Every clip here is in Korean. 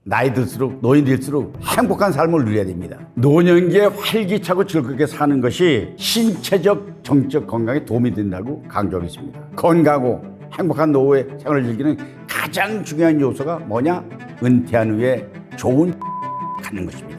나이 들수록 노인 될수록 행복한 삶을 누려야 됩니다. 노년기에 활기차고 즐겁게 사는 것이 신체적 정적 건강에 도움이 된다고 강조하겠습니다. 건강하고 행복한 노후의 생활을 즐기는 가장 중요한 요소가 뭐냐? 은퇴한 후에 좋은 갖는 것입니다.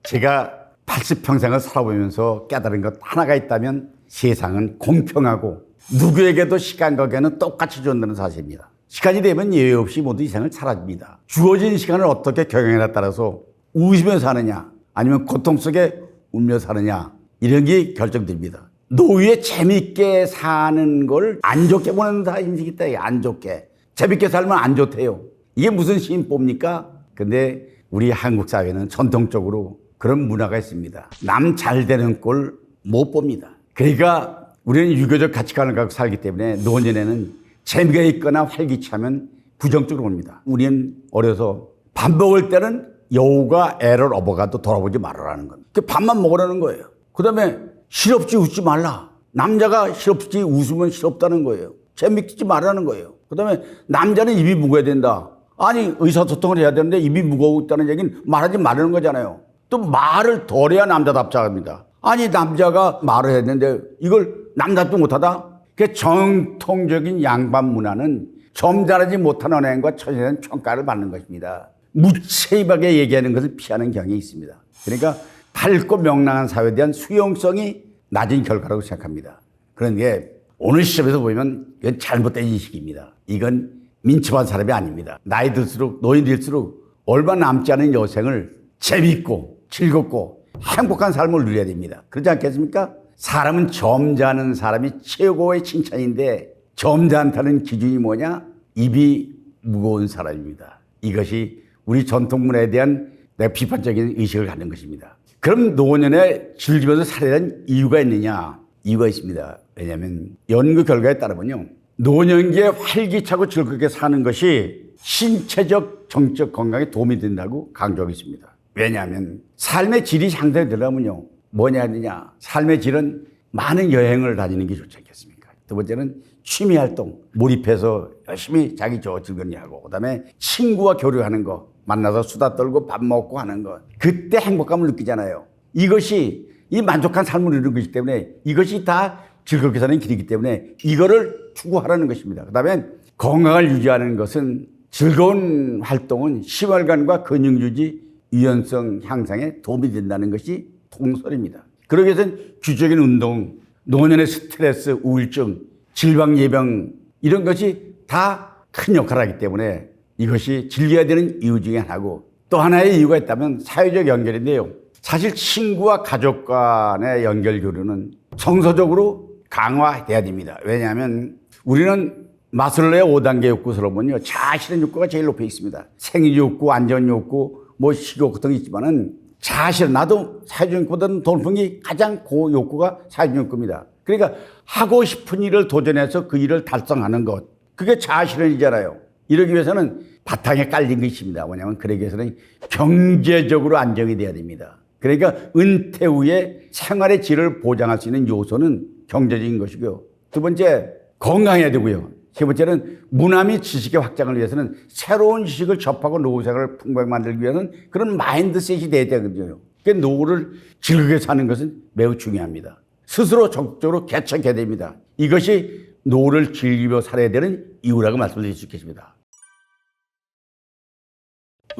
제가 80평생을 살아보면서 깨달은 것 하나가 있다면 세상은 공평하고 누구에게도 시간과 기회는 똑같이 준다는 사실입니다. 시간이 되면 예외 없이 모두 이 생을 사라집니다. 주어진 시간을 어떻게 경영하냐에 따라서 웃으며 사느냐 아니면 고통 속에 울며 사느냐 이런 게 결정됩니다. 노후에 재밌게 사는 걸 안 좋게 보는 다 인식이 있다. 안 좋게. 재밌게 살면 안 좋대요. 이게 무슨 시인법입니까? 근데 우리 한국 사회는 전통적으로 그런 문화가 있습니다. 남 잘 되는 꼴 못 봅니다. 그러니까 우리는 유교적 가치관을 갖고 살기 때문에 노년에는 재미가 있거나 활기차면 부정적으로 봅니다. 우리는 어려서 밥 먹을 때는 여우가 애를 업어가도 돌아보지 말아라는 겁니다. 밥만 먹으라는 거예요. 그 다음에 실없이 웃지 말라. 남자가 실없이 웃으면 실없다는 거예요. 재밌지 말라는 거예요. 그 다음에 남자는 입이 무거워야 된다. 아니 의사소통을 해야 되는데 입이 무거웠다는 얘기는 말하지 말라는 거잖아요. 또 말을 덜 해야 남자답자합니다. 아니 남자가 말을 해야 되는데 이걸 남자도 못하다? 그 정통적인 양반 문화는 점잖지 못하는 언행과 처지는 평가를 받는 것입니다. 무책임하게 얘기하는 것을 피하는 경향이 있습니다. 그러니까 밝고 명랑한 사회에 대한 수용성이 낮은 결과라고 생각합니다. 그런 게 오늘 시점에서 보면 이건 잘못된 인식입니다. 이건 민첩한 사람이 아닙니다. 나이 들수록 노인 될수록 얼마 남지 않은 여생을 재밌고 즐겁고 행복한 삶을 누려야 됩니다. 그렇지 않겠습니까? 사람은 점잖은 사람이 최고의 칭찬인데 점잖다는 기준이 뭐냐? 입이 무거운 사람입니다. 이것이 우리 전통 문화에 대한 내가 비판적인 의식을 갖는 것입니다. 그럼 노년에 즐기면서 살아야 하는 이유가 있느냐? 이유가 있습니다. 왜냐하면 연구 결과에 따르면요. 노년기에 활기차고 즐겁게 사는 것이 신체적, 정적 건강에 도움이 된다고 강조하고 있습니다. 왜냐하면 삶의 질이 향상되려면요. 뭐냐 하느냐. 삶의 질은 많은 여행을 다니는 게 좋지 않겠습니까? 두 번째는 취미활동, 몰입해서 열심히 자기 즐거움이 하고 그다음에 친구와 교류하는 거, 만나서 수다 떨고 밥 먹고 하는 것. 그때 행복감을 느끼잖아요. 이것이 이 만족한 삶을 누리는 것이기 때문에 이것이 다 즐겁게 사는 길이기 때문에 이거를 추구하라는 것입니다. 그다음에 건강을 유지하는 것은 즐거운 활동은 심혈관과 근육 유지, 유연성 향상에 도움이 된다는 것이 통설입니다. 그러기 위해서는 규칙적인 운동, 노년의 스트레스, 우울증, 질병 예방 이런 것이 다 큰 역할을 하기 때문에 이것이 즐겨야 되는 이유 중에 하나고 또 하나의 이유가 있다면 사회적 연결인데요. 사실 친구와 가족 간의 연결 교류는 정서적으로 강화돼야 됩니다. 왜냐하면 우리는 마슬로의 5단계 욕구서로 보면요. 자아실현 욕구가 제일 높에 있습니다. 생리 욕구, 안전 욕구, 식욕 등이 있지만은 자아실현, 나도 사회적 욕구보다는 더 높은 게 가장 고 욕구가 사회적 욕구입니다. 그러니까 하고 싶은 일을 도전해서 그 일을 달성하는 것. 그게 자아실현이잖아요. 이러기 위해서는 바탕에 깔린 것이 있습니다. 뭐냐면 그러기 위해서는 경제적으로 안정이 돼야 됩니다. 그러니까 은퇴 후에 생활의 질을 보장할 수 있는 요소는 경제적인 것이고요. 두 번째, 건강해야 되고요. 세 번째는 문화 및 지식의 확장을 위해서는 새로운 지식을 접하고 노후 생활을 풍부하게 만들기 위해서는 그런 마인드셋이 돼야 되거든요. 그러니까 노후를 즐겁게 사는 것은 매우 중요합니다. 스스로 적극적으로 개척해야 됩니다. 이것이 노후를 즐기며 살아야 되는 이유라고 말씀드릴 수 있겠습니다.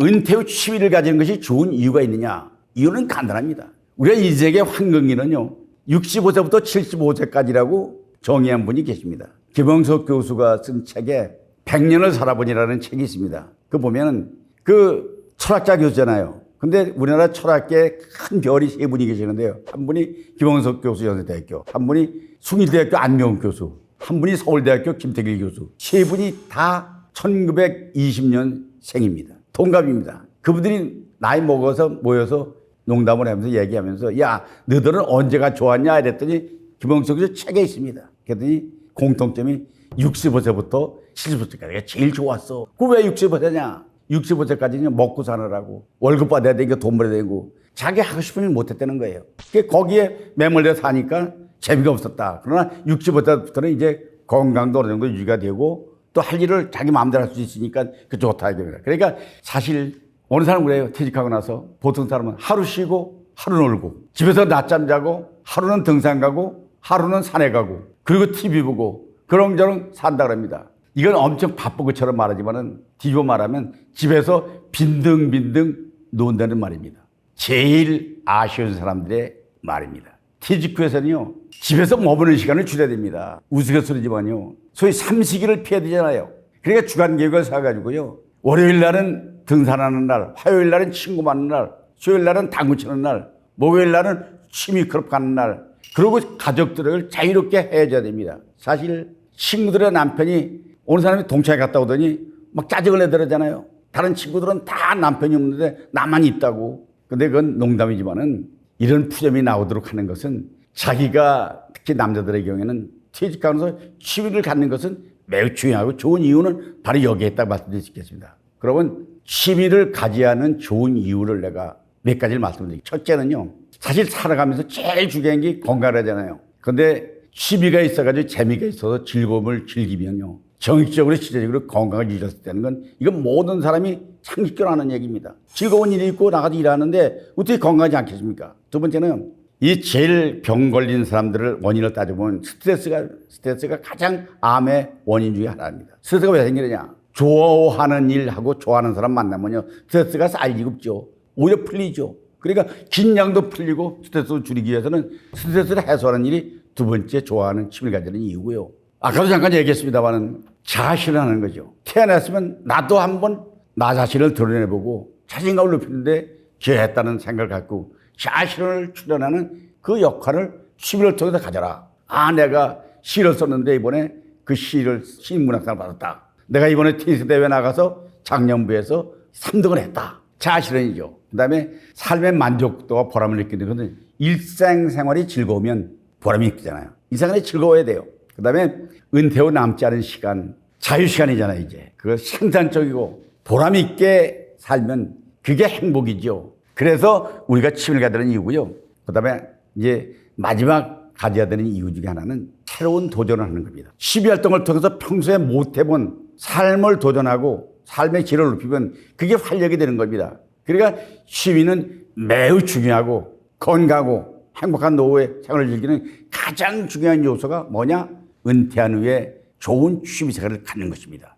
은퇴 후 취미를 가지는 것이 좋은 이유가 있느냐? 이유는 간단합니다. 우리가 인생의 황금기는요. 65세부터 75세까지라고 정의한 분이 계십니다. 김영석 교수가 쓴 책에 100년을 살아보니라는 책이 있습니다. 그 보면은 그 철학자 교수잖아요. 근데 우리나라 철학계에 큰 별이 세 분이 계시는데요. 한 분이 김영석 교수 연세대학교, 한 분이 숭일대학교 안명훈 교수, 한 분이 서울대학교 김태길 교수. 세 분이 다 1920년 생입니다. 동갑입니다. 그분들이 나이 먹어서 모여서 농담을 하면서 얘기하면서 야, 너희들은 언제가 좋았냐 이랬더니 김영석 교수 책에 있습니다. 그랬더니 공통점이 65세부터 70세까지가 제일 좋았어. 그 왜 65세냐? 65세까지는 먹고 사느라고 월급 받아야 되니까 돈 벌어야 되고 자기 하고 싶은 일 못했다는 거예요. 거기에 매몰려 사니까 재미가 없었다. 그러나 65세부터는 이제 건강도 어느 정도 유지가 되고 또 할 일을 자기 마음대로 할 수 있으니까 그 좋다 이겁니다. 그러니까 사실 어느 사람은 그래요. 퇴직하고 나서 보통 사람은 하루 쉬고 하루 놀고 집에서 낮잠 자고 하루는 등산 가고 하루는 산에 가고 그리고 TV 보고 그런저런 산다 그럽니다. 이건 엄청 바쁜 것처럼 말하지만은 뒤집어 말하면 집에서 빈둥빈둥 논다는 말입니다. 제일 아쉬운 사람들의 말입니다. 퇴직 후에서는요, 집에서 머무는 시간을 줄여야 됩니다. 우스갯소리지만요, 소위 삼시기를 피해야 되잖아요. 그러니까 주간 계획을 사가지고요, 월요일 날은 등산하는 날, 화요일 날은 친구 만나는 날, 수요일 날은 당구 치는 날, 목요일 날은 취미 클럽 가는 날, 그리고 가족들을 자유롭게 해줘야 됩니다. 사실 친구들의 남편이 어느 사람이 동창회 갔다 오더니 막 짜증을 내더라잖아요. 다른 친구들은 다 남편이 없는데 나만 있다고. 근데 그건 농담이지만은 이런 푸념이 나오도록 하는 것은 자기가 특히 남자들의 경우에는 퇴직하면서 취미를 갖는 것은 매우 중요하고 좋은 이유는 바로 여기에 있다고 말씀드릴 수 있겠습니다. 그러면 취미를 가져야 하는 좋은 이유를 내가 몇 가지를 말씀드릴게요. 첫째는요, 사실 살아가면서 제일 중요한 게 건강하잖아요. 근데 취미가 있어가지고 재미가 있어서 즐거움을 즐기면요, 정신적으로 시대적으로 건강을 유지했을 때는 건 이건 모든 사람이 상식적으로 하는 얘기입니다. 즐거운 일이 있고 나가서 일하는데 어떻게 건강하지 않겠습니까? 두 번째는 이 제일 병 걸린 사람들을 원인을 따져보면 스트레스가 가장 암의 원인 중에 하나입니다. 스트레스가 왜 생기느냐? 좋아하는 일하고 좋아하는 사람 만나면요, 스트레스가 쌓일 리가 없죠. 오히려 풀리죠. 그러니까 긴장도 풀리고 스트레스를 줄이기 위해서는 스트레스를 해소하는 일이 두 번째 좋아하는 취미를 가지는 이유고요. 아까도 잠깐 얘기했습니다만은 자신하는 거죠. 태어났으면 나도 한번 나 자신을 드러내보고 자신감을 높이는데 기여했다는 생각을 갖고 자신을 출연하는 그 역할을 취미를 통해서 가져라. 아, 내가 시를 썼는데 이번에 그 시를 시인문학상을 받았다. 내가 이번에 테니스 대회 나가서 작년부에서 3등을 했다. 자신이죠. 그 다음에 삶의 만족도와 보람을 느끼는 것은 일상생활이 즐거우면 보람이 있잖아요. 일상생활이 즐거워야 돼요. 그 다음에 은퇴 후 남지 않은 시간, 자유시간이잖아요, 이제. 그거 생산적이고 보람 있게 살면 그게 행복이죠. 그래서 우리가 취미를 가져야 되는 이유고요. 그 다음에 이제 마지막 가져야 되는 이유 중에 하나는 새로운 도전을 하는 겁니다. 취미 활동을 통해서 평소에 못 해본 삶을 도전하고 삶의 질을 높이면 그게 활력이 되는 겁니다. 그러니까 취미는 매우 중요하고 건강하고 행복한 노후의 생활을 즐기는 가장 중요한 요소가 뭐냐? 은퇴한 후에 좋은 취미 생활을 갖는 것입니다.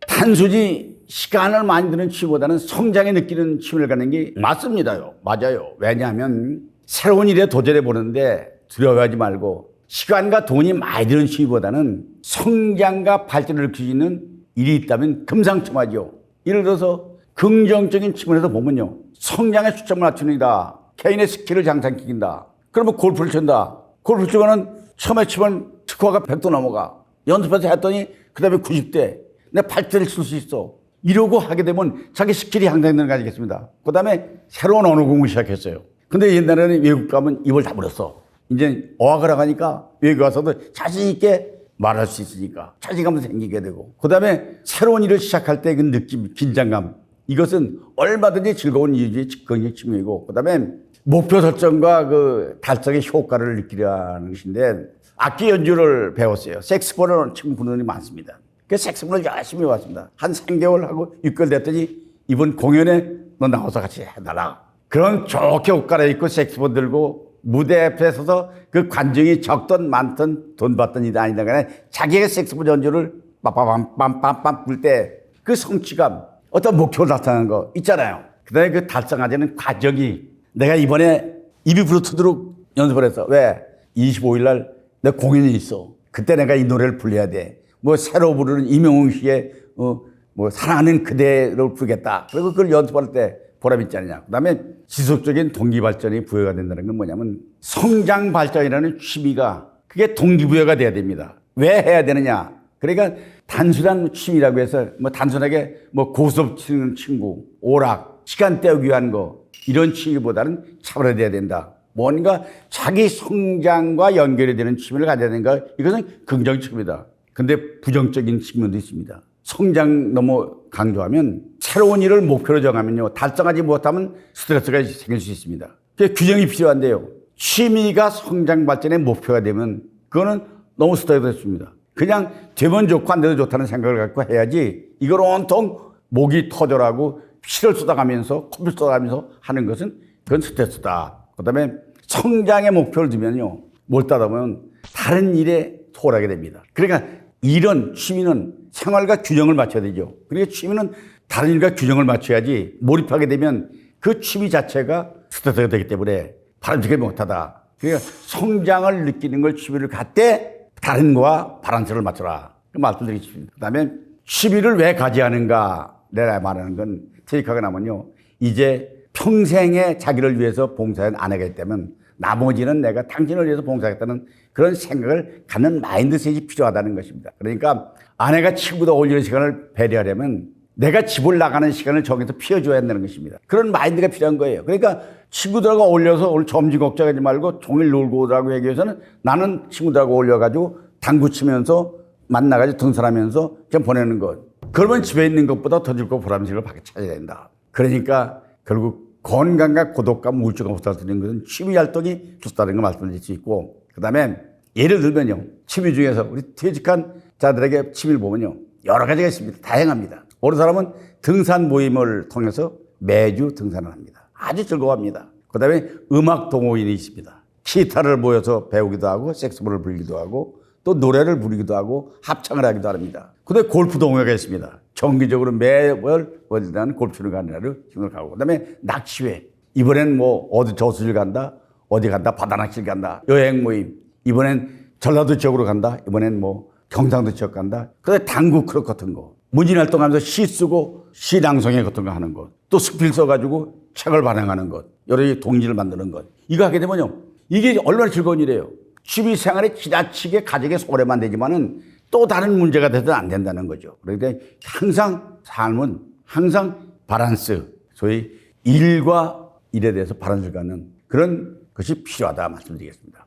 단순히 시간을 많이 드는 취미보다는 성장에 느끼는 취미를 갖는 게 맞습니다요. 맞아요. 왜냐하면 새로운 일에 도전해 보는데 두려워하지 말고 시간과 돈이 많이 드는 취미보다는 성장과 발전을 일으킬 수 있는 일이 있다면 금상첨화죠. 예를 들어서 긍정적인 측면에서 보면요, 성장의 수점을 낮추는 일이다. 개인의 스킬을 향상시킨다. 그러면 골프를 친다. 골프 치고는 처음에 치면 스코어가 100도 넘어가. 연습해서 했더니 그 다음에 90대. 내 8대를 칠 수 있어. 이러고 하게 되면 자기 스킬이 향상되는 거 아니겠습니다. 그 다음에 새로운 언어 공부 시작했어요. 근데 옛날에는 외국 가면 입을 다물었어. 이제 어학을 하니까 외국 가서도 자신 있게 말할 수 있으니까 자신감도 생기게 되고, 그 다음에 새로운 일을 시작할 때 그 느낌, 긴장감, 이것은 얼마든지 즐거운 일이 직관적 취미이고, 그 다음에 목표 설정과 그 달성의 효과를 느끼려는 것인데, 악기 연주를 배웠어요. 색스폰을 치는 분들이 많습니다. 그 색스폰을 열심히 배웠습니다. 한 3개월 하고 6개월 됐더니 이번 공연에 너 나와서 같이 해달라. 그런 좋게 옷 갈아입고 색스폰 들고 무대 앞에 서서 그 관중이 적든 많든 돈 받든 이다 아니다 간에 자기의 색스폰 연주를 빰빰빰빰빰 불 때 그 성취감, 어떤 목표를 달성하는 거 있잖아요. 그 다음에 그 달성하자는 과정이, 내가 이번에 입이 부르트도록 연습을 했어. 왜? 25일 날 내 공연이 있어. 그때 내가 이 노래를 불러야 돼. 뭐 새로 부르는 이명웅 씨의 뭐 사랑하는 그대를 부르겠다. 그리고 그걸 연습할 때 보람 있지 않느냐. 그 다음에 지속적인 동기발전이 부여가 된다는 건 뭐냐면 성장 발전이라는 취미가 그게 동기부여가 돼야 됩니다. 왜 해야 되느냐. 그러니까 단순한 취미라고 해서 뭐 단순하게 뭐 고스톱 치는 친구, 오락, 시간 때우기 위한 거, 이런 취미보다는 차별화돼야 된다. 뭔가 자기 성장과 연결이 되는 취미를 가져야 되는가. 이것은 긍정적 취미다. 근데 부정적인 측면도 있습니다. 성장 너무 강조하면 새로운 일을 목표로 정하면요, 달성하지 못하면 스트레스가 생길 수 있습니다. 그게 균형이 필요한데요. 취미가 성장 발전의 목표가 되면 그거는 너무 스트레스입니다. 그냥 되면 좋고 안 돼도 좋다는 생각을 갖고 해야지 이걸 온통 목이 터져라고 피를 쏟아가면서 코피를 쏟아가면서 하는 것은 그건 스트레스다. 그다음에 성장의 목표를 두면요. 뭘 따다 보면 다른 일에 소홀하게 됩니다. 그러니까 일은 취미는 생활과 균형을 맞춰야 되죠. 그러니까 취미는 다른 일과 균형을 맞춰야지 몰입하게 되면 그 취미 자체가 스트레스가 되기 때문에 바람직하게 못하다. 그러니까 성장을 느끼는 걸 취미를 갖되 다른 거와 바란스를 맞춰라. 그 말씀드리고 싶습니다. 그다음에 취미를 왜 가지하는가 내가 말하는 건 퇴직하고 나면요. 이제 평생에 자기를 위해서 봉사한 아내가 있다면 나머지는 내가 당신을 위해서 봉사하겠다는 그런 생각을 갖는 마인드셋이 필요하다는 것입니다. 그러니까 아내가 친구도 어울리는 시간을 배려하려면 내가 집을 나가는 시간을 정해서 피워줘야 한다는 것입니다. 그런 마인드가 필요한 거예요. 그러니까 친구들하고 어울려서 오늘 점심 걱정하지 말고 종일 놀고 오라고 얘기 해서는 나는 친구들하고 어울려가지고 당구 치면서 만나가지고 등산하면서 그냥 보내는 것. 그러면 집에 있는 것보다 더 즐겁고 보람식을 밖에 찾아야 된다. 그러니까 결국 건강과 고독감, 우울증을 없어지는 것은 취미 활동이 좋다는 걸 말씀드릴 수 있고, 그 다음에 예를 들면요. 취미 중에서 우리 퇴직한 자들에게 취미를 보면요. 여러 가지가 있습니다. 다양합니다. 어느 사람은 등산 모임을 통해서 매주 등산을 합니다. 아주 즐거워합니다. 그 다음에 음악 동호인이 있습니다. 기타를 모여서 배우기도 하고 색소폰을 불기도 하고 또 노래를 부르기도 하고 합창을 하기도 합니다. 그 다음에 골프 동호회가 있습니다. 정기적으로 매월 어디든 골프를 가는 날을 힘을 가고 그 다음에 낚시회. 이번엔 뭐 어디 저수지를 간다 어디 간다 바다 낚시를 간다 여행 모임. 이번엔 전라도 지역으로 간다. 이번엔 뭐 경상도 지역 간다. 그 다음에 당구 클럽 같은 거. 문진활동하면서 시 쓰고 시 낭송회 같은 거 하는 것. 또 스필 써가지고 책을 발행하는 것. 여러 동지를 만드는 것. 이거 하게 되면요. 이게 얼마나 즐거운 일이에요. 취미 생활에 지나치게 가족에 소홀해만 되지만은 또 다른 문제가 돼서는 안 된다는 거죠. 그러니까 항상 삶은 항상 바란스, 소위 일과 일에 대해서 바란스를 갖는 그런 것이 필요하다 말씀드리겠습니다.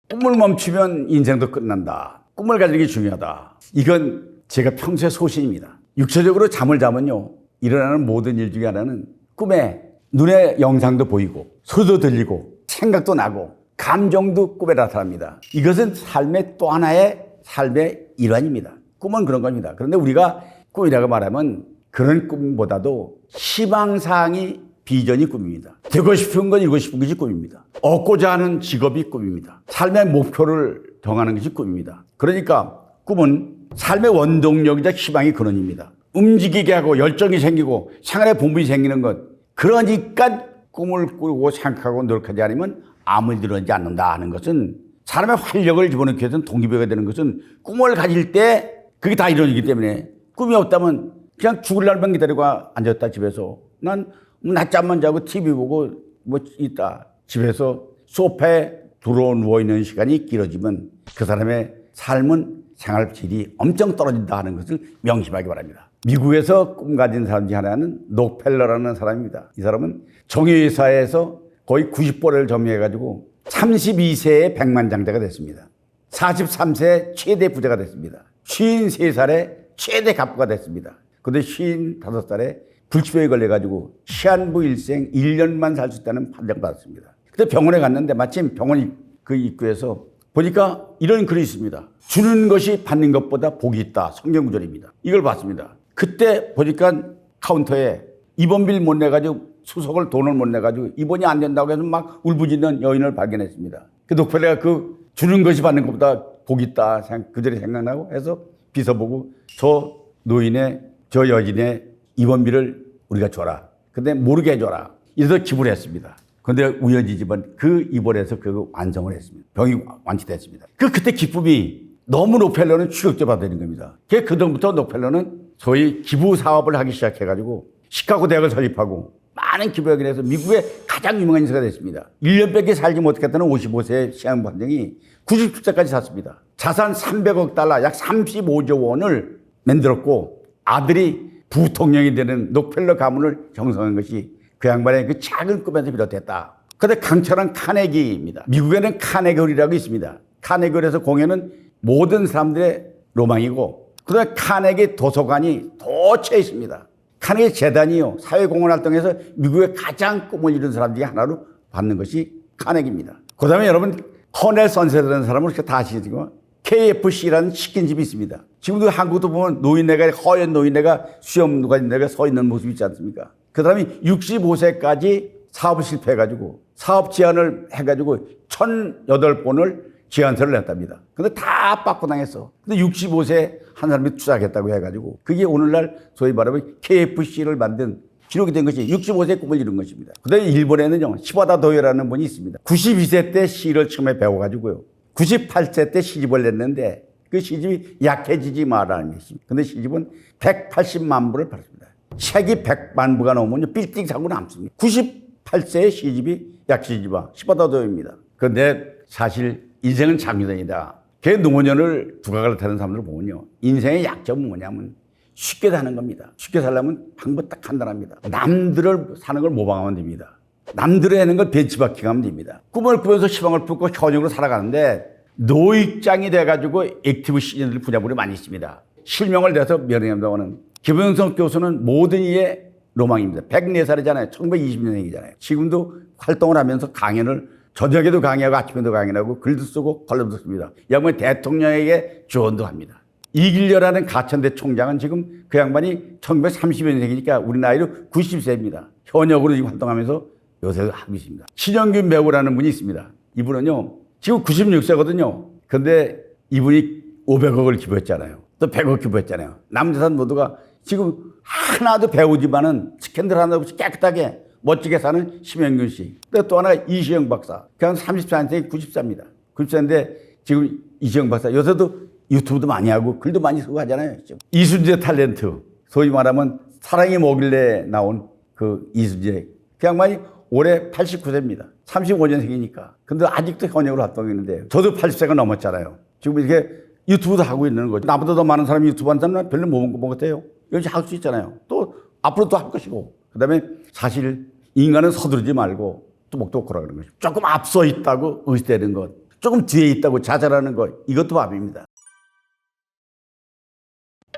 꿈을 멈추면 인생도 끝난다. 꿈을 가지는 게 중요하다. 이건 제가 평소의 소신입니다. 육체적으로 잠을 자면요. 일어나는 모든 일 중에 하나는 꿈에 눈에 영상도 보이고 소리도 들리고 생각도 나고 감정도 꿈에 나타납니다. 이것은 삶의 또 하나의 삶의 일환입니다. 꿈은 그런 겁니다. 그런데 우리가 꿈이라고 말하면 그런 꿈보다도 희망사항이 비전이 꿈입니다. 되고 싶은 건 이루고 싶은 것이 꿈입니다. 얻고자 하는 직업이 꿈입니다. 삶의 목표를 정하는 것이 꿈입니다. 그러니까 꿈은 삶의 원동력이자 희망의 근원입니다. 움직이게 하고 열정이 생기고 생활에 본분이 생기는 것. 그러니까 꿈을 꾸고 생각하고 노력하지 않으면 아무 일도 일어나지 않는다 하는 것은 사람의 활력을 집어넣기 위해서는 동기부여가 되는 것은 꿈을 가질 때 그게 다 이루어지기 때문에 꿈이 없다면 그냥 죽을 날만 기다리고 앉았다 집에서 난 낮잠만 자고 TV 보고 뭐 있다 집에서 소파에 들어 누워있는 시간이 길어지면 그 사람의 삶은 생활 질이 엄청 떨어진다 하는 것을 명심하기 바랍니다. 미국에서 꿈 가진 사람 중 하나는 록펠러라는 사람입니다. 이 사람은 정유회사에서 거의 90번을 점유해가지고 32세에 백만장자가 됐습니다. 43세에 최대 부자가 됐습니다. 53살에 최대 갑부가 됐습니다. 그런데 55살에 불치병에 걸려가지고 시한부 일생 1년만 살 수 있다는 판정을 받았습니다. 그때 병원에 갔는데 마침 병원 그 입구에서 보니까 이런 글이 있습니다. 주는 것이 받는 것보다 복이 있다. 성경구절입니다. 이걸 봤습니다. 그때 보니까 카운터에 입원비를 못 내가지고 수속을 돈을 못 내가지고 입원이 안 된다고 해서 막 울부짖는 여인을 발견했습니다. 그 록펠러가 그 주는 것이 받는 것보다 복이 있다. 그 절이 생각나고 해서 비서 보고 저 노인의 저 여인의 입원비를 우리가 줘라. 근데 모르게 해줘라. 이래서 기부를 했습니다. 그런데 우연이지만 그 입원해서 그거 완성을 했습니다. 병이 완치됐습니다. 그때 기쁨이 너무 록펠러는 추격제 받아야 되는 겁니다. 그전부터 록펠러는 소위 기부 사업을 하기 시작해가지고 시카고 대학을 설립하고 많은 기부하기로 해서 미국의 가장 유명한 인사가 됐습니다. 1년밖에 살지 못했다는 55세 시한부 판정이 97세까지 샀습니다. 자산 300억 달러, 약 35조 원을 만들었고 아들이 부통령이 되는 록펠러 가문을 형성한 것이 그 양반의 그 작은 꿈에서 비롯됐다. 그런데 강철한 카네기입니다. 미국에는 카네기홀이라고 있습니다. 카네기홀에서 공연은 모든 사람들의 로망이고 그다음에 카네기 도서관이 도처에 있습니다. 카네기 재단이요. 사회공헌 활동에서 미국의 가장 꿈을 이룬 사람 중에 하나로 받는 것이 카네기입니다. 그 다음에 여러분 커넬 선셋이라는 사람을 이렇게 다 아시지만 KFC라는 치킨집이 있습니다. 지금도 한국도 보면 노인네가 허연 노인네가 수염 누가 있는 서 있는 모습이 있지 않습니까? 그 사람이 65세까지 사업을 실패해가지고 사업 제안을 해가지고 1,008번을 제안서를 냈답니다. 근데 다 빠꾸당했어. 근데 65세 한 사람이 투자하겠다고 해가지고 그게 오늘날 소위 말하면 KFC를 만든 기록이 된 것이 65세의 꿈을 이룬 것입니다. 그다음에 일본에는요, 시바다 도요라는 분이 있습니다. 92세 때 시를 처음에 배워가지고요. 98세 때 시집을 냈는데 그 시집이 약해지지 마라는 것입니다. 근데 시집은 180만 부를 팔았습니다. 책이 100만 부가 넘으면 빌딩 사고 남습니다. 98세의 시집이 약해지지 마. 시바다 도요입니다. 그런데 사실 인생은 장유전이다. 걔 노년을 두각을 타는 사람들을 보면요. 인생의 약점은 뭐냐면 쉽게 사는 겁니다. 쉽게 살려면 방법 딱 간단합니다. 남들을 사는 걸 모방하면 됩니다. 남들이 하는 걸 벤치마킹하면 됩니다. 꿈을 꾸면서 희망을 품고 현역으로 살아가는데 노익장이 돼가지고 액티브 시즌들 분야분이 많이 있습니다. 실명을 내서 면회한다고 하는 김영석 교수는 모든 이의 로망입니다. 104살이잖아요. 1920년생이잖아요. 지금도 활동을 하면서 강연을 저녁에도 강의하고 아침에도 강연하고 글도 쓰고 걸럼도 씁니다. 양반이 대통령에게 조언도 합니다. 이길려라는 가천대 총장은 지금 그 양반이 1930년생이니까 우리 나이로 90세입니다. 현역으로 지금 활동하면서 요새도 하고 있습니다. 신영균 배우라는 분이 있습니다. 이분은요, 지금 96세거든요. 근데 이분이 500억을 기부했잖아요. 또 100억 기부했잖아요. 남재산 모두가 지금 하나도 배우지만은 스캔들 하나 없이 깨끗하게 멋지게 사는 심영균 씨. 또 하나 이시영 박사. 그냥 34인생이 94입니다. 94인데 지금 이시영 박사. 요새도 유튜브도 많이 하고 글도 많이 쓰고 하잖아요. 이순재 탤런트. 소위 말하면 사랑이 뭐길래 나온 그 이순재. 그 양반이 올해 89세입니다. 35년생이니까. 근데 아직도 현역으로 활동했는데 저도 80세가 넘었잖아요. 지금 이렇게 유튜브도 하고 있는 거죠. 나보다 더 많은 사람이 유튜브 하는 사람은 별로 못 본 것 같아요. 여기 할 수 있잖아요. 또 앞으로 또 할 것이고. 그 다음에 사실 인간은 서두르지 말고 또 목도 걸어 그런 거죠. 조금 앞서 있다고 의시되는 것. 조금 뒤에 있다고 좌절하는 것. 이것도 밥입니다.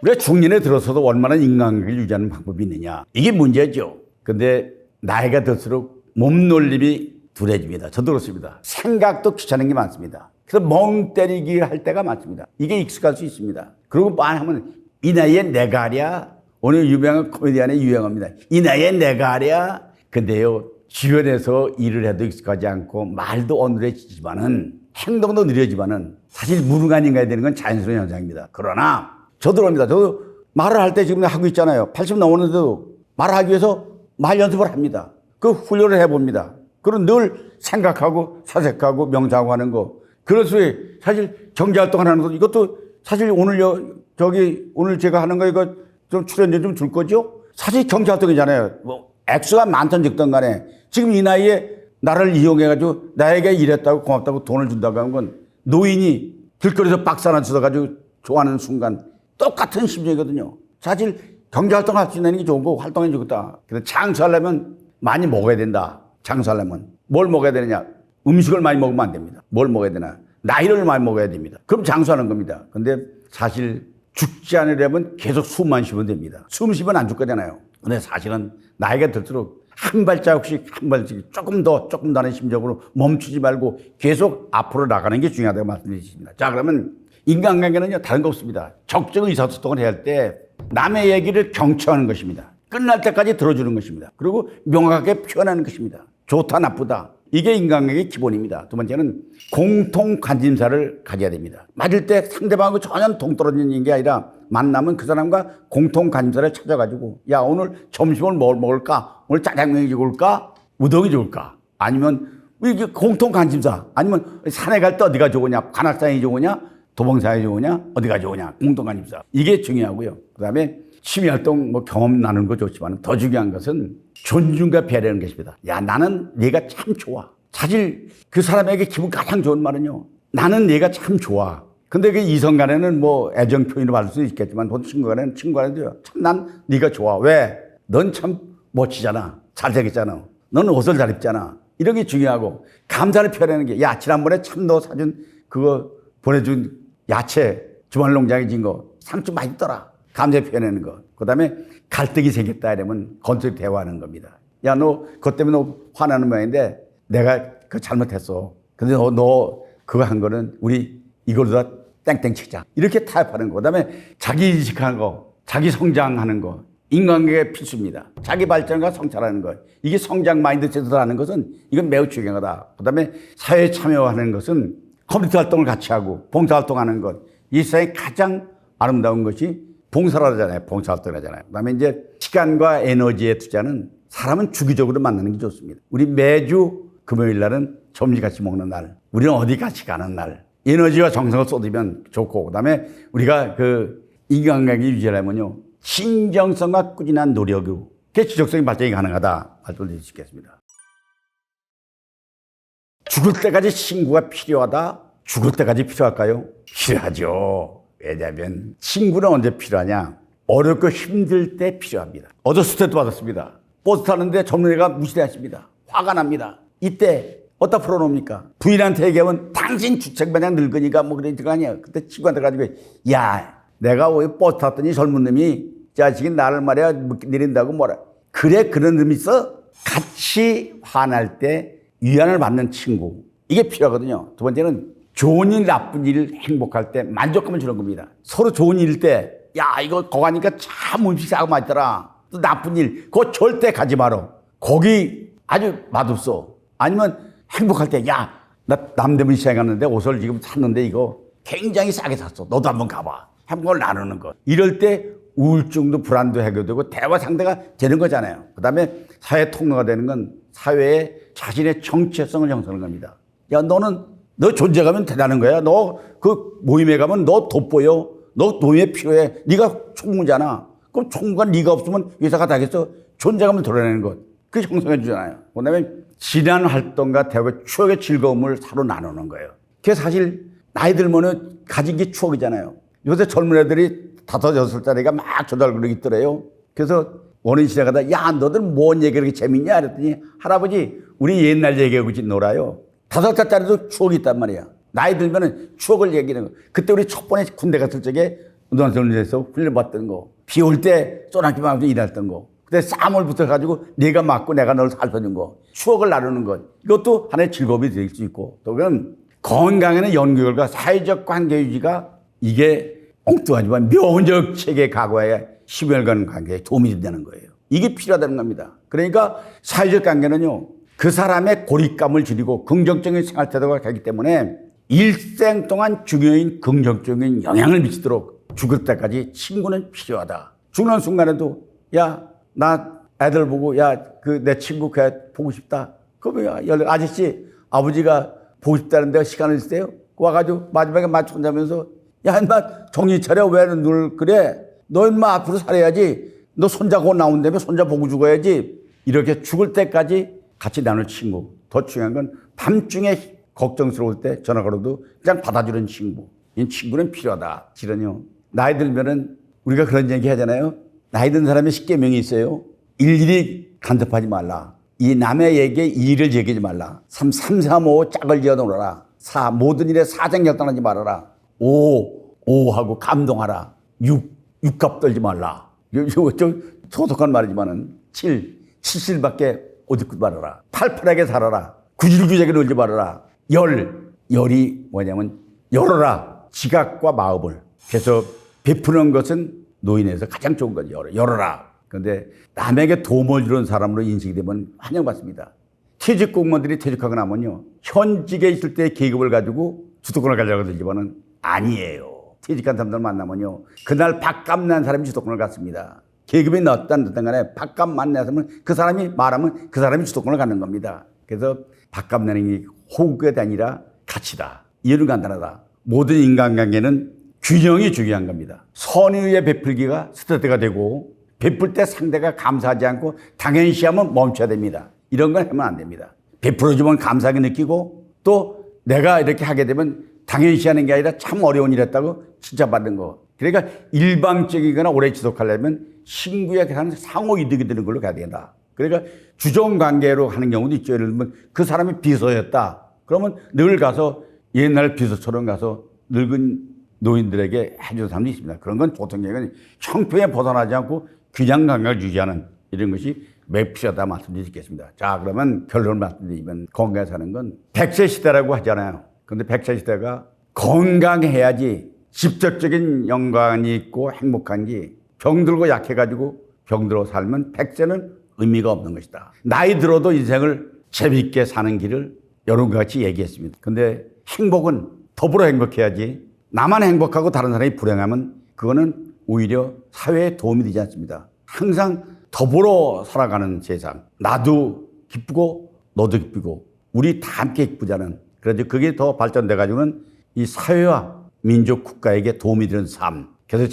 우리가 중년에 들어서도 얼마나 인간관계를 유지하는 방법이 있느냐. 이게 문제죠. 근데 나이가 들수록 몸놀림이 둔해집니다. 저도 그렇습니다. 생각도 귀찮은 게 많습니다. 그래서 멍 때리기 할 때가 많습니다. 이게 익숙할 수 있습니다. 그리고 말 하면 이 나이에 내가 하랴. 오늘 유명한 코미디언의 유행어입니다. 이 나이에 내가 하랴. 근데요, 주변에서 일을 해도 익숙하지 않고 말도 어눌해지지만은 행동도 느려지만은 사실 무능한 인간이 되는 건 자연스러운 현상입니다. 그러나 저도 그럽니다. 저도 말을 할 때 지금 하고 있잖아요. 80 넘었는데도 말하기 위해서 말 연습을 합니다. 그 훈련을 해봅니다. 그럼 늘 생각하고 사색하고 명상하고 하는 거. 그래서 사실 경제활동 하는 거 이것도 사실 오늘 제가 하는 거 이거 좀 출연료 좀 줄 거죠? 사실 경제활동이잖아요. 뭐 액수가 많든 적든 간에 지금 이 나이에 나를 이용해가지고 나에게 일했다고 고맙다고 돈을 준다고 하는 건 노인이 길거리에서 박스 하나 주워가지고 좋아하는 순간 똑같은 심정이거든요. 사실 경제활동 할 수 있는 게 좋은 거 활동해 주겠다. 근데 장수하려면 많이 먹어야 된다. 장수하려면. 뭘 먹어야 되느냐. 음식을 많이 먹으면 안 됩니다. 뭘 먹어야 되나. 나이를 많이 먹어야 됩니다. 그럼 장수하는 겁니다. 근데 사실 죽지 않으려면 계속 숨만 쉬면 됩니다. 숨 쉬면 안 죽 거잖아요. 근데 사실은 나이가 들수록 한 발자국씩 한 발자국 조금 더 하는 심정으로 멈추지 말고 계속 앞으로 나가는 게 중요하다고 말씀드리겠습니다. 자, 그러면 인간관계는요, 다른 거 없습니다. 적정 의사소통을 해야 할 때 남의 얘기를 경청하는 것입니다. 끝날 때까지 들어주는 것입니다. 그리고 명확하게 표현하는 것입니다. 좋다, 나쁘다. 이게 인간관계의 기본입니다. 두 번째는 공통 관심사를 가져야 됩니다. 맞을 때 상대방하고 전혀 동떨어지는 게 아니라 만나면 그 사람과 공통 관심사를 찾아가지고 야, 오늘 점심을 뭘 먹을까? 오늘 짜장면이 좋을까? 우동이 좋을까? 아니면 이게 공통 관심사. 아니면 산에 갈 때 어디가 좋으냐? 관악산이 좋으냐? 도봉산이 좋으냐? 어디가 좋으냐? 공통 관심사. 이게 중요하고요. 그다음에 취미활동 경험 나누는 거 좋지만 더 중요한 것은 존중과 배려하는 것입니다. 야, 나는 네가 참 좋아. 사실 그 사람에게 기분 가장 좋은 말은요. 나는 네가 참 좋아. 근데 그 이성 간에는 애정 표현을 받을 수 있겠지만 보통 친구 간에는요. 참 난 네가 좋아. 왜? 넌 참 멋지잖아. 잘생겼잖아. 넌 옷을 잘 입잖아. 이런 게 중요하고 감사를 표현하는 게 야, 지난번에 참 너 사준 그거 보내준 야채 주말 농장에 진 거 상추 맛있더라. 감사 표현하는 거. 그 다음에 갈등이 생겼다 이러면 건설히 대화하는 겁니다. 야, 너 그것 때문에 너 화나는 모양인데 내가 그거 잘못했어. 근데 너 그거 한 거는 우리 이걸로 다 땡땡 치자. 이렇게 타협하는 거. 그다음에 자기 인식하는 거, 자기 성장하는 거. 인간관계가 필수입니다. 자기 발전과 성찰하는 것. 이게 성장 마인드셋을 하는 것은 이건 매우 중요하다. 그다음에 사회에 참여하는 것은 커뮤니티 활동을 같이 하고 봉사활동하는 것. 이 세상에 가장 아름다운 것이 봉사를 하잖아요. 봉사활동을 하잖아요. 그다음에 이제 시간과 에너지의 투자는 사람은 주기적으로 만나는 게 좋습니다. 우리 매주 금요일 날은 점심같이 먹는 날. 우리는 어디 같이 가는 날. 에너지와 정성을 쏟으면 좋고 그다음에 우리가 그 인간관계 유지하려면요. 신정성과 꾸준한 노력으로 지적적인 발전이 가능하다. 말씀드릴 수 있겠습니다. 죽을 때까지 친구가 필요하다? 죽을 때까지 필요할까요? 필요하죠. 왜냐하면 친구는 언제 필요하냐? 어렵고 힘들 때 필요합니다. 어렸을 때도 받았습니다. 버스 타는데 젊은 애가 무시하십니다. 화가 납니다. 이때 어디다 풀어놓습니까? 부인한테 얘기하면 당신 주책마냥 늙으니까 뭐 그래 거 아니야. 그때 친구한테 가지고 야 내가 왜 버스 탔더니 젊은 놈이 자식이 나를 말이야 내린다고 뭐라. 그래 그런 놈이 있어? 같이 화날 때 위안을 받는 친구. 이게 필요하거든요. 두 번째는 좋은 일, 나쁜 일, 행복할 때 만족감을 주는 겁니다. 서로 좋은 일일 때, 야, 이거 거 가니까 참 음식 싸고 맛있더라. 또 나쁜 일, 그거 절대 가지 마라. 거기 아주 맛없어. 아니면 행복할 때, 야, 나 남대문 시장에 갔는데 옷을 지금 샀는데 이거 굉장히 싸게 샀어. 너도 한번 가봐. 행복을 나누는 거. 이럴 때 우울증도 불안도 해결되고 대화 상대가 되는 거잖아요. 그 다음에 사회 통로가 되는 건 사회에 자신의 정체성을 형성하는 겁니다. 야, 너 존재감은 대단한 거야. 너 그 모임에 가면 너 돋보여. 너 모임에 필요해. 네가 총무잖아. 그럼 총무가 네가 없으면 회사가 다겠어. 존재감을 드러내는 것. 그게 형성해 주잖아요. 그다음에 지난 활동과 대화 추억의 즐거움을 서로 나누는 거예요. 그게 사실 나이 들면은 가진 게 추억이잖아요. 요새 젊은 애들이 5, 6살짜리가 막 조달그러기 있더래요. 그래서 원인 지나가다 야 너들 뭔 얘기 그렇게 재밌냐 그랬더니 할아버지 우리 옛날 얘기하고 놀아요. 5살짜리도 추억이 있단 말이야. 나이 들면은 추억을 얘기하는 거. 그때 우리 첫 번에 군대 갔을 적에 운동선수에서 훈련받던 거. 비 올 때 쏘나기만 하면서 일했던 거. 그때 쌈을 붙어가지고 네가 맞고 내가 너를 살펴준 거. 추억을 나누는 것. 이것도 하나의 즐거움이 될 수 있고. 또 그건 건강에는 연구 결과 사회적 관계 유지가 이게 엉뚱하지만 명적 체계 과거에 10여일간 관계에 도움이 된다는 거예요. 이게 필요하다는 겁니다. 그러니까 사회적 관계는요. 그 사람의 고립감을 줄이고 긍정적인 생활 태도가 되기 때문에 일생 동안 중요한 긍정적인 영향을 미치도록 죽을 때까지 친구는 필요하다. 죽는 순간에도 야, 나 애들 보고 야, 그 내 친구 걔 보고 싶다. 그러면 아저씨 아버지가 보고 싶다는데 시간을 있어요? 와가지고 마지막에 마주 혼자면서 야, 인마 정신 차려. 왜 늘 그래? 너 인마 앞으로 살아야지. 너 손자고 나온다며 손자 보고 죽어야지. 이렇게 죽을 때까지 같이 나눌 친구. 더 중요한 건 밤중에 걱정스러울 때 전화 걸어도 그냥 받아주는 친구. 이 친구는 필요하다. 실은요. 나이 들면은 우리가 그런 얘기 하잖아요. 나이 든 사람의 10계명이 있어요. 일일이 간섭하지 말라. 이 남의 얘기에 이의를 얘기하지 말라. 3, 3, 5 짝을 지어 놓으라. 4, 모든 일에 사정결단하지 말아라. 5 하고 감동하라. 6갑 떨지 말라. 이거 좀 소속한 말이지만은 7, 시실밖에 옷 입고 말아라. 팔팔하게 살아라. 구질구질하게 놀지 말아라. 열이 뭐냐면 열어라. 지각과 마음을. 그래서 베푸는 것은 노인에서 가장 좋은 거죠. 열어라. 그런데 남에게 도움을 주는 사람으로 인식이 되면 환영받습니다. 퇴직 공무원들이 퇴직하고 나면요. 현직에 있을 때 계급을 가지고 주도권을 가져가고 들지만은 아니에요. 퇴직한 사람들 만나면요. 그날 밥값 난 사람이 주도권을 갖습니다. 계급이 넣었든 간에 밥값 만나서면 그 사람이 말하면 그 사람이 주도권을 갖는 겁니다. 그래서 밥값 내는 게 호구가 아니라 가치다. 이해는 간단하다. 모든 인간관계는 균형이 중요한 겁니다. 선의의 베풀기가 스트레스가 되고 베풀 때 상대가 감사하지 않고 당연시하면 멈춰야 됩니다. 이런 건 하면 안 됩니다. 베풀어주면 감사하게 느끼고 또 내가 이렇게 하게 되면 당연시하는 게 아니라 참 어려운 일 했다고 칭찬받는 거. 그러니까 일방적이거나 오래 지속하려면 신구에 대한 상호 이득이 되는 걸로 가야 된다. 그러니까 주종관계로 하는 경우도 있죠. 예를 들면 그 사람이 비서였다. 그러면 늘 가서 옛날 비서처럼 가서 늙은 노인들에게 해주는 사람도 있습니다. 그런 건 보통 경우는 형평에 벗어나지 않고 균형 감각을 유지하는 이런 것이 매우 필요하다 말씀드리겠습니다. 자, 그러면 결론을 말씀드리면 건강에 사는 건 100세 시대라고 하잖아요. 그런데 100세 시대가 건강해야지 직접적인 연관이 있고 행복한 게 병들고 약해가지고 병들어 살면 100세는 의미가 없는 것이다. 나이 들어도 인생을 재미있게 사는 길을 여러분과 같이 얘기했습니다. 근데 행복은 더불어 행복해야지 나만 행복하고 다른 사람이 불행하면 그거는 오히려 사회에 도움이 되지 않습니다. 항상 더불어 살아가는 세상. 나도 기쁘고 너도 기쁘고 우리 다 함께 기쁘자는, 그래서 그게 더 발전돼가지고는 이 사회와 민족 국가에게 도움이 되는 삶. 그래서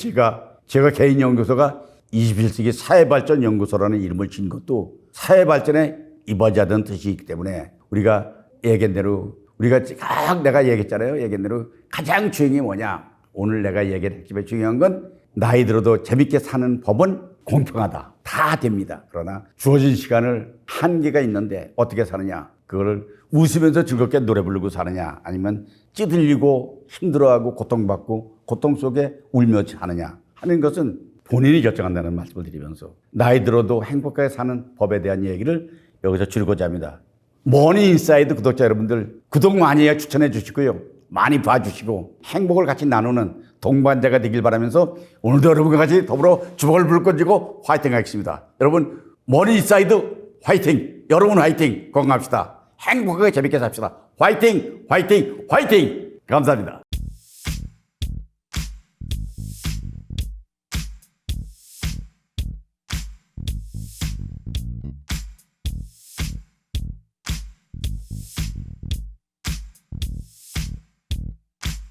제가 개인 연구소가 21세기 사회발전연구소라는 이름을 지은 것도 사회발전에 이바지하던 뜻이 있기 때문에 우리가 얘기한 대로 내가 얘기했잖아요. 얘기한 대로 가장 중요한 게 뭐냐. 오늘 내가 얘기한 핵심에 중요한 건 나이 들어도 재밌게 사는 법은 공평하다. 다 됩니다. 그러나 주어진 시간을 한계가 있는데 어떻게 사느냐. 그거를 웃으면서 즐겁게 노래 부르고 사느냐, 아니면 찌들리고 힘들어하고 고통받고 고통 속에 울며 사느냐 하는 것은 본인이 결정한다는 말씀을 드리면서 나이 들어도 행복하게 사는 법에 대한 얘기를 여기서 줄이고자 합니다. 머니인사이드 구독자 여러분들 구독 많이 해 추천해 주시고요. 많이 봐주시고 행복을 같이 나누는 동반자가 되길 바라면서 오늘도 여러분과 같이 더불어 주먹을 불끈 쥐고 화이팅 하겠습니다. 여러분 머니인사이드 화이팅! 여러분 화이팅! 건강합시다. 행복하게 재밌게 삽시다. 화이팅! 화이팅! 화이팅! 감사합니다.